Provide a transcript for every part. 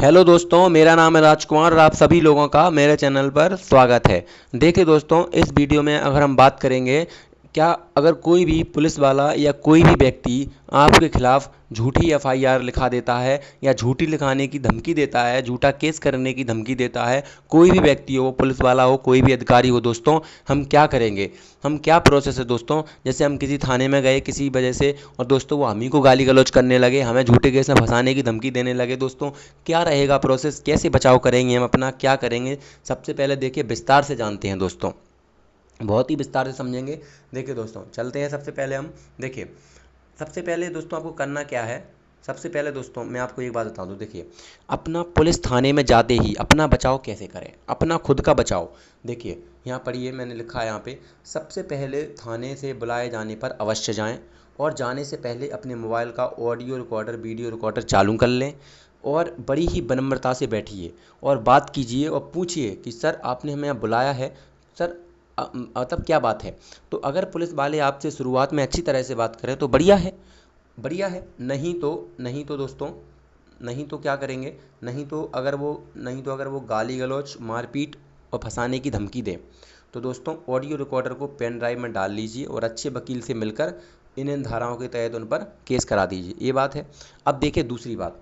Hello दोस्तों, मेरा नाम है राजकुमार और आप सभी लोगों का मेरे चैनल पर स्वागत है। देखिए दोस्तों, इस वीडियो में अगर हम बात करेंगे, क्या अगर कोई भी पुलिस वाला या कोई भी व्यक्ति आपके खिलाफ़ झूठी एफआईआर लिखा देता है या झूठी लिखाने की धमकी देता है, झूठा केस करने की धमकी देता है, कोई भी व्यक्ति हो, पुलिस वाला हो, कोई भी अधिकारी हो दोस्तों, हम क्या करेंगे, हम क्या प्रोसेस है दोस्तों। जैसे हम किसी थाने में गए किसी वजह से और दोस्तों वो हम ही को गाली गलौज करने लगे, हमें झूठे केस में फंसाने की धमकी देने लगे दोस्तों, क्या रहेगा प्रोसेस, कैसे बचाव करेंगे हम अपना, क्या करेंगे। सबसे पहले देखिए विस्तार से जानते हैं दोस्तों, बहुत ही विस्तार से समझेंगे। देखिए दोस्तों, चलते हैं सबसे पहले हम। देखिए सबसे पहले दोस्तों आपको करना क्या है। सबसे पहले दोस्तों मैं आपको एक बात बता दूं, देखिए अपना पुलिस थाने में जाते ही अपना बचाव कैसे करें, अपना खुद का बचाव। देखिए यहाँ पढ़िए, मैंने लिखा है यहाँ पे, सबसे पहले थाने से बुलाए जाने पर अवश्य जाएं और जाने से पहले अपने मोबाइल का ऑडियो रिकॉर्डर वीडियो रिकॉर्डर चालू कर लें और बड़ी ही विनम्रता से बैठिए और बात कीजिए और पूछिए कि सर आपने हमें यहाँ बुलाया है, सर मतलब क्या बात है। तो अगर पुलिस वाले आपसे शुरुआत में अच्छी तरह से बात करें तो बढ़िया है, बढ़िया है। नहीं तो दोस्तों, नहीं तो क्या करेंगे, नहीं तो अगर वो गाली गलौज मारपीट और फंसाने की धमकी दें तो दोस्तों ऑडियो रिकॉर्डर को पेन ड्राइव में डाल लीजिए और अच्छे वकील से मिलकर इन धाराओं के तहत उन पर केस करा दीजिए। ये बात है। अब देखिए दूसरी बात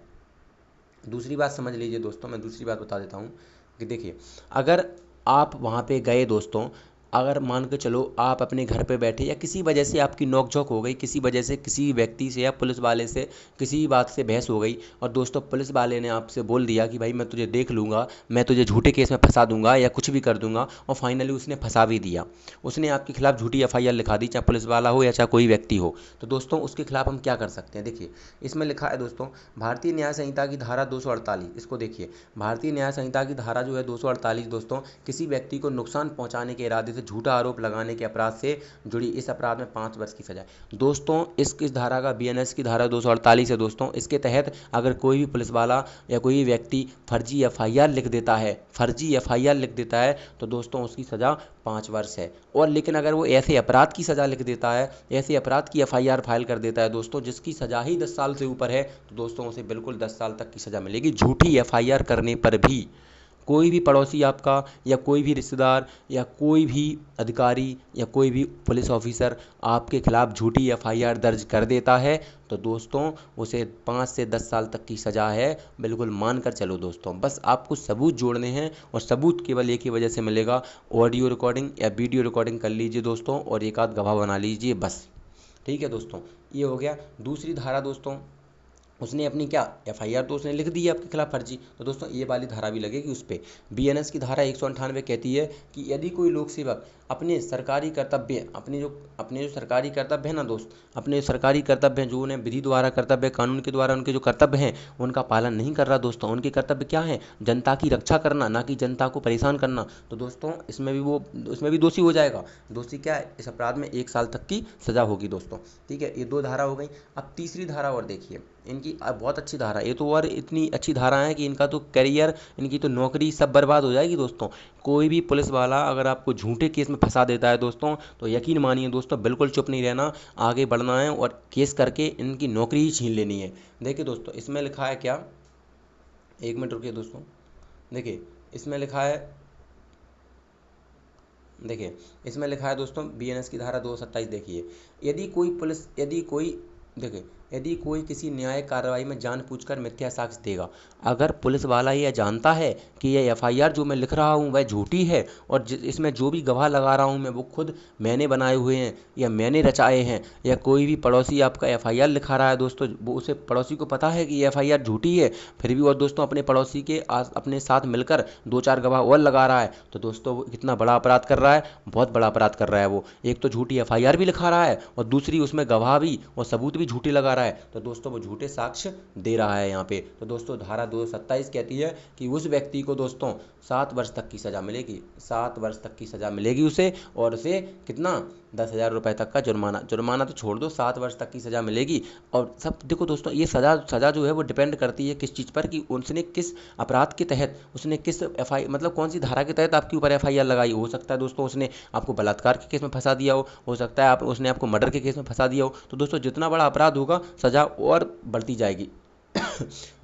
समझ लीजिए दोस्तों, मैं दूसरी बात बता देता हूँ कि देखिए अगर आप वहाँ पे गए दोस्तों, अगर मान के चलो आप अपने घर पे बैठे या किसी वजह से आपकी नोक-झोंक हो गई, किसी वजह से किसी व्यक्ति से या पुलिस वाले से किसी बात से बहस हो गई और दोस्तों पुलिस वाले ने आपसे बोल दिया कि भाई मैं तुझे देख लूँगा, मैं तुझे झूठे केस में फंसा दूंगा या कुछ भी कर दूंगा, और फाइनली उसने फंसा भी दिया, उसने आपके खिलाफ़ झूठी एफआईआर लिखा दी, चाहे पुलिस वाला हो या चाहे कोई व्यक्ति हो, तो दोस्तों उसके खिलाफ़ हम क्या कर सकते हैं। देखिए इसमें लिखा है दोस्तों, भारतीय न्याय संहिता की धारा 248, इसको देखिए, भारतीय न्याय संहिता की धारा जो है 248 दोस्तों, किसी व्यक्ति को नुकसान पहुंचाने के इरादे से झूठा आरोप लगाने के अपराध से जुड़ी इस अपराध में 5 वर्ष की सजा है दोस्तों। इस धारा का बीएनएस की धारा 248 है दोस्तों। इसके तहत अगर कोई भी पुलिस वाला या कोई भी व्यक्ति फर्जी एफआईआर लिख देता है तो दोस्तों उसकी सज़ा 5 वर्ष है। और लेकिन अगर वो ऐसे अपराध की सज़ा लिख देता है, ऐसे अपराध की एफआईआर फाइल कर देता है दोस्तों जिसकी सज़ा ही 10 साल से ऊपर है, तो दोस्तों उसे बिल्कुल 10 साल तक की सज़ा मिलेगी झूठी एफआईआर करने पर भी। कोई भी पड़ोसी आपका या कोई भी रिश्तेदार या कोई भी अधिकारी या कोई भी पुलिस ऑफिसर आपके खिलाफ़ झूठी एफआईआर दर्ज कर देता है तो दोस्तों उसे 5 से 10 साल तक की सज़ा है, बिल्कुल मान कर चलो दोस्तों। बस आपको सबूत जोड़ने हैं और सबूत केवल एक ही वजह से मिलेगा, ऑडियो रिकॉर्डिंग या वीडियो रिकॉर्डिंग कर लीजिए दोस्तों और एक आध गवाह बना लीजिए बस। ठीक है दोस्तों, ये हो गया। दूसरी धारा दोस्तों, उसने अपनी क्या एफआईआर तो उसने लिख दी है आपके खिलाफ फर्जी, तो दोस्तों ये वाली धारा भी लगेगी उस पर। बीएनएस की धारा 198 कहती है कि यदि कोई लोक सेवक अपने सरकारी कर्तव्य, अपने जो सरकारी कर्तव्य है ना दोस्त, अपने सरकारी कर्तव्य जो उन्हें विधि द्वारा कर्तव्य, कानून के द्वारा उनके जो कर्तव्य हैं उनका पालन नहीं कर रहा दोस्तों, उनके कर्तव्य क्या है, जनता की रक्षा करना, ना कि जनता को परेशान करना, तो दोस्तों इसमें भी दोषी हो जाएगा। दोषी क्या है, इस अपराध में 1 साल तक की सज़ा होगी दोस्तों। ठीक है, ये 2 धारा हो गई। अब तीसरी धारा और देखिए, इनकी बहुत अच्छी धारा, ये तो और इतनी अच्छी धारा है कि इनका तो करियर, इनकी तो नौकरी सब बर्बाद हो जाएगी दोस्तों। कोई भी पुलिस वाला अगर आपको झूठे केस में फंसा देता है दोस्तों तो यकीन मानिए दोस्तों बिल्कुल चुप नहीं रहना, आगे बढ़ना है और केस करके इनकी नौकरी ही छीन लेनी है। देखिए दोस्तों इसमें लिखा है क्या, 1 मिनट रुकिए दोस्तों। देखिए इसमें लिखा है, दोस्तों बीएनएस की धारा 227 देखिए, यदि कोई किसी न्यायिक कार्रवाई में जानबूझकर मिथ्या साक्ष्य देगा, अगर पुलिस वाला यह जानता है कि यह एफआईआर जो मैं लिख रहा हूँ वह झूठी है और इसमें जो भी गवाह लगा रहा हूँ मैं वो खुद मैंने बनाए हुए हैं या मैंने रचाए हैं, या कोई भी पड़ोसी आपका एफआईआर लिखा रहा है दोस्तों, वो उसे पड़ोसी को पता है कि ये एफआईआर झूठी है, फिर भी और दोस्तों अपने पड़ोसी के अपने साथ मिलकर 2-4 गवाह और लगा रहा है, तो दोस्तों वो कितना बड़ा अपराध कर रहा है, बहुत बड़ा अपराध कर रहा है वो। एक तो झूठी एफआईआर भी लिखा रहा है और दूसरी उसमें गवाह भी और सबूत भी झूठे लगा रहा है, तो दोस्तों वो झूठे साक्ष्य दे रहा है यहाँ पे। तो दोस्तों धारा 227 कहती है कि उस व्यक्ति को दोस्तों 7 वर्ष तक की सज़ा मिलेगी, 7 वर्ष तक की सज़ा मिलेगी उसे, और उसे कितना 10,000 रुपये तक का जुर्माना तो छोड़ दो, 7 वर्ष तक की सज़ा मिलेगी। और सब देखो दोस्तों, ये सज़ा जो है वो डिपेंड करती है किस चीज़ पर, कि उसने किस अपराध के तहत, उसने किस मतलब कौन सी धारा के तहत आपके ऊपर एफआईआर लगाई। हो सकता है दोस्तों उसने आपको बलात्कार के केस में फंसा दिया हो सकता है उसने आपको मर्डर के केस में फंसा दिया हो, तो दोस्तों जितना बड़ा अपराध होगा सज़ा और बढ़ती जाएगी।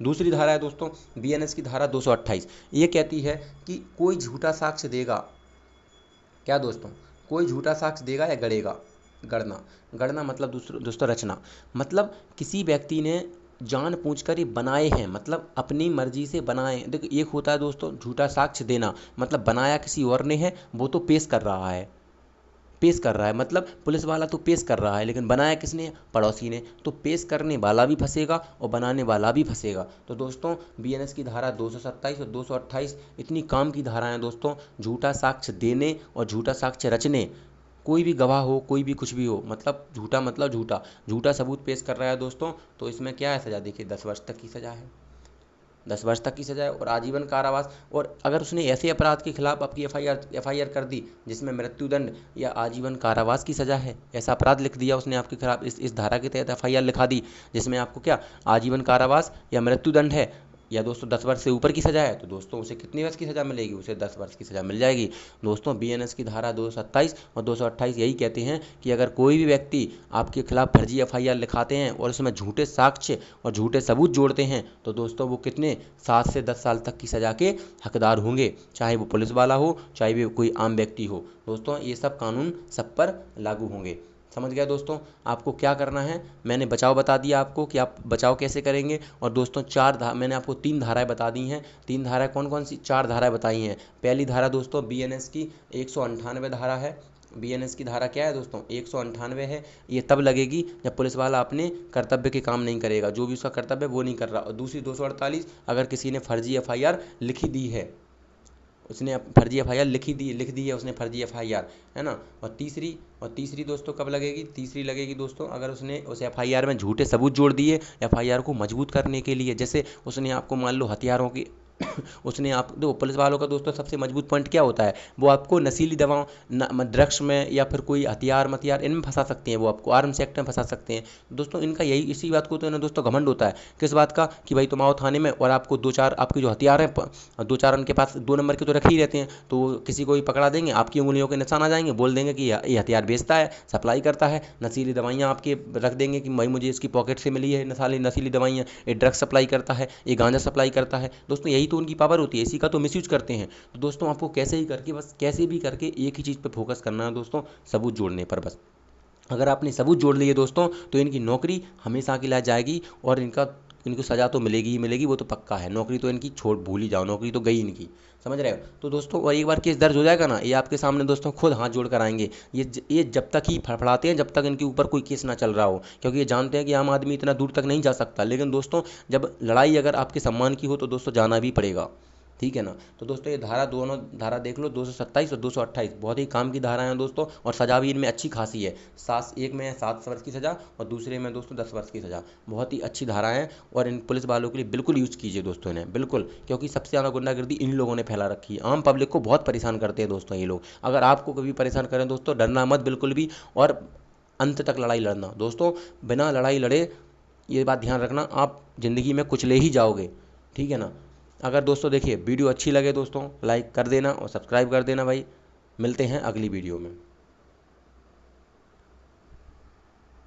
दूसरी धारा है दोस्तों बीएनएस की धारा 228। ये कहती है कि कोई झूठा साक्ष्य देगा, क्या दोस्तों, कोई झूठा साक्ष्य देगा या गढ़ेगा, गढ़ना, गढ़ना मतलब दोस्तों रचना, मतलब किसी व्यक्ति ने जानबूझकर ये बनाए हैं, मतलब अपनी मर्जी से बनाए। देखो एक होता है दोस्तों झूठा साक्ष्य देना, मतलब बनाया किसी और ने है, वो तो पेश कर रहा है, पेश कर रहा है, मतलब पुलिस वाला तो पेश कर रहा है, लेकिन बनाया किसने, पड़ोसी ने। तो पेश करने वाला भी फंसेगा और बनाने वाला भी फंसेगा। तो दोस्तों बीएनएस की धारा 227 और 228 इतनी काम की धारा हैं दोस्तों, झूठा साक्ष्य देने और झूठा साक्ष्य रचने। कोई भी गवाह हो, कोई भी कुछ भी हो, मतलब झूठा झूठा सबूत पेश कर रहा है दोस्तों, तो इसमें क्या है सज़ा, देखिए 10 वर्ष तक की सज़ा है, 10 वर्ष तक की सज़ा है और आजीवन कारावास। और अगर उसने ऐसे अपराध के खिलाफ आपकी एफआईआर कर दी जिसमें मृत्युदंड या आजीवन कारावास की सज़ा है, ऐसा अपराध लिख दिया उसने आपके खिलाफ, इस धारा के तहत एफआईआर लिखा दी जिसमें आपको क्या आजीवन कारावास या मृत्युदंड है या दोस्तों 10 वर्ष से ऊपर की सज़ा है, तो दोस्तों उसे कितनी वर्ष की सज़ा मिलेगी, उसे 10 वर्ष की सज़ा मिल जाएगी। दोस्तों बीएनएस की धारा 227 और 228 यही कहते हैं कि अगर कोई भी व्यक्ति आपके खिलाफ फर्जी एफआईआर लिखाते हैं और उसमें झूठे साक्ष्य और झूठे सबूत जोड़ते हैं, तो दोस्तों वो कितने 7 से 10 साल तक की सज़ा के हकदार होंगे, चाहे वो पुलिस वाला हो, चाहे वो कोई आम व्यक्ति हो। दोस्तों ये सब कानून सब पर लागू होंगे। समझ गया दोस्तों, आपको क्या करना है, मैंने बचाव बता दिया आपको कि आप बचाव कैसे करेंगे। और दोस्तों मैंने आपको 3 धाराएं बता दी हैं। 3 धाराएं कौन कौन सी, 4 धाराएं बताई हैं। पहली धारा दोस्तों बीएनएस की 198 धारा है। बीएनएस की धारा क्या है दोस्तों, 198 है। ये तब लगेगी जब पुलिस वाला अपने कर्तव्य के काम नहीं करेगा, जो भी उसका कर्तव्य है वो नहीं कर रहा। और दूसरी 248, अगर किसी ने फर्जी एफआईआर लिखी दी है, उसने फर्जी एफआईआर लिख दी है उसने फर्जी एफआईआर, है ना। और तीसरी दोस्तों कब लगेगी, तीसरी लगेगी दोस्तों अगर उसने उस एफआईआर में झूठे सबूत जोड़ दिए एफआईआर को मजबूत करने के लिए। जैसे उसने आपको मान लो हथियारों की उसने आप दो पुलिस वालों का दोस्तों सबसे मजबूत पॉइंट क्या होता है, वो आपको नशीली दवाओं, ड्रग्स में या फिर कोई हथियार इनमें फंसा सकते हैं, वो आपको आर्म्स एक्ट में फंसा सकते हैं। दोस्तों इनका यही इसी बात को तो इन्हें दोस्तों घमंड होता है, किस बात का, कि भाई तुम आओ थाने में और आपको 2-4 आपके जो हथियार हैं 2-4 उनके पास 2 नंबर के तो रखे ही रहते हैं, तो किसी को भी पकड़ा देंगे, आपकी उंगलियों के निशान आ जाएंगे, बोल देंगे कि ये हथियार बेचता है, सप्लाई करता है, नशीली दवाइयाँ आपके रख देंगे कि भाई मुझे इसकी पॉकेट से मिली है नशीली दवाइयाँ, ये ड्रग्स सप्लाई करता है, ये गांजा सप्लाई करता है। दोस्तों यही तो उनकी पावर होती है, इसी का तो मिसयूज करते हैं। तो दोस्तों आपको कैसे भी करके एक ही चीज़ पे फोकस करना है दोस्तों, सबूत जोड़ने पर बस। अगर आपने सबूत जोड़ लिए दोस्तों तो इनकी नौकरी हमेशा के लिए जाएगी और इनको सज़ा तो मिलेगी ही मिलेगी, वो तो पक्का है। नौकरी तो इनकी भूल ही जाओ, नौकरी तो गई इनकी, समझ रहे हो। तो दोस्तों और एक बार केस दर्ज हो जाएगा ना, ये आपके सामने दोस्तों खुद हाथ जोड़ कर आएंगे। ये जब तक ही फड़फड़ाते हैं जब तक इनके ऊपर कोई केस ना चल रहा हो, क्योंकि ये जानते हैं कि आम आदमी इतना दूर तक नहीं जा सकता। लेकिन दोस्तों जब लड़ाई अगर आपके सम्मान की हो तो दोस्तों जाना भी पड़ेगा, ठीक है ना। तो दोस्तों ये दोनों धारा देख लो, 227 और 228 बहुत ही काम की धारा हैं दोस्तों, और सज़ा भी इनमें अच्छी खासी है। एक में 7 वर्ष की सज़ा और दूसरे में दोस्तों 10 वर्ष की सज़ा। बहुत ही अच्छी धारा हैं और इन पुलिस वालों के लिए बिल्कुल यूज़ कीजिए दोस्तों इन्हें, बिल्कुल, क्योंकि सबसे ज़्यादा गुंडागर्दी इन लोगों ने फैला रखी है। आम पब्लिक को बहुत परेशान करते हैं दोस्तों ये लोग। अगर आपको कभी परेशान करें दोस्तों, डरना मत बिल्कुल भी, और अंत तक लड़ाई लड़ना दोस्तों। बिना लड़ाई लड़े, ये बात ध्यान रखना, आप ज़िंदगी में कुछ ले ही जाओगे, ठीक है ना। अगर दोस्तों देखिए वीडियो अच्छी लगे दोस्तों लाइक कर देना और सब्सक्राइब कर देना भाई। मिलते हैं अगली वीडियो में।